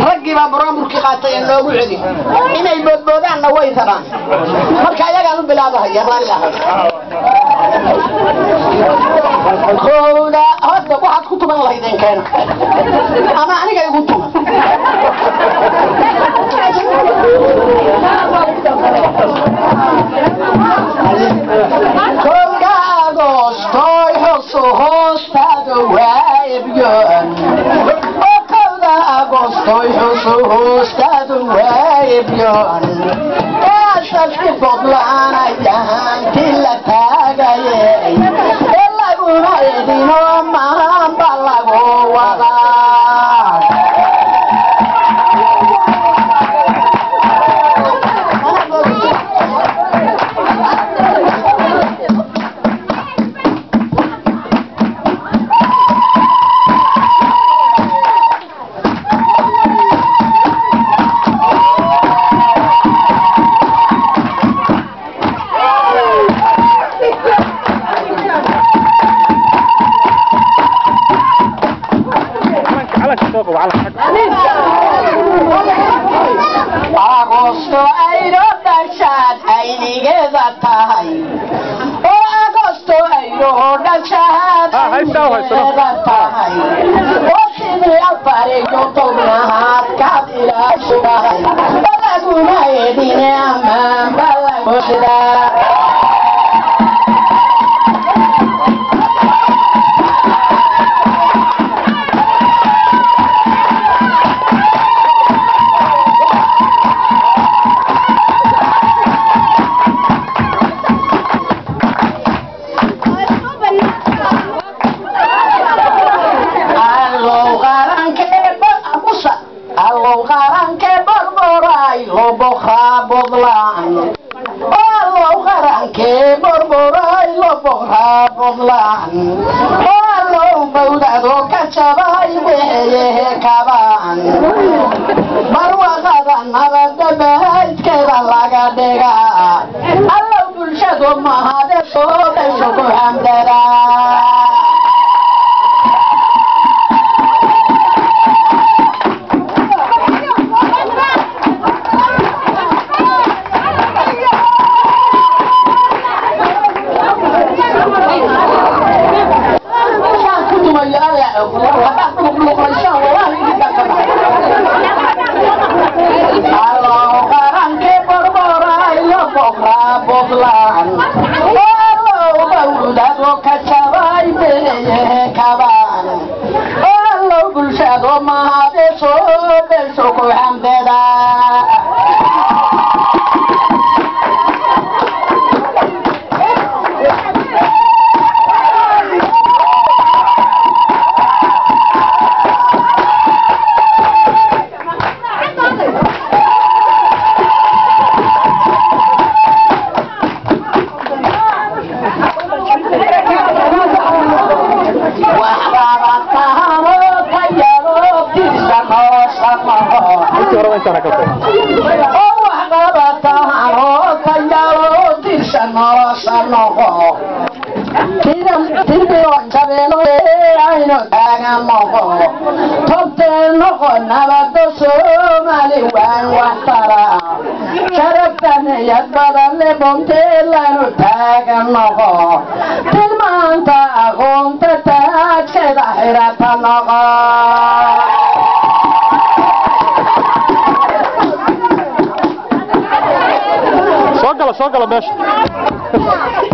ragii baa barnaamijkii qaatay in loogu celi inay boodboodaan way rabaan marka ayaga u bilaabaya khowda hadda waxaad ku tuman lahaydeen keena ama aniga igu tuma khowda agostoy hoostaada waayibyoon agostoy hoostaada waayibyoon aasasi bodlaanayahanti la taagayey ee laguna edino mahanba lagu wadaa agosto ayro dhashaad aynigeda tahay oo agosto ayro dhashaad aynigeda tahay oo sidii afariyo tobnaad kaad ilaashidahay balaguna edine amaan balagushidaa لو بخرا بضلان والله غرانكي بربراي لو بخرا بضلان والله بودادو كجباي ويه كبان barwaaqada nabadda bahaydkeeda laga dhigaa alla bulshadu mahade soo dhasho ku hamdadaa soo gala meesha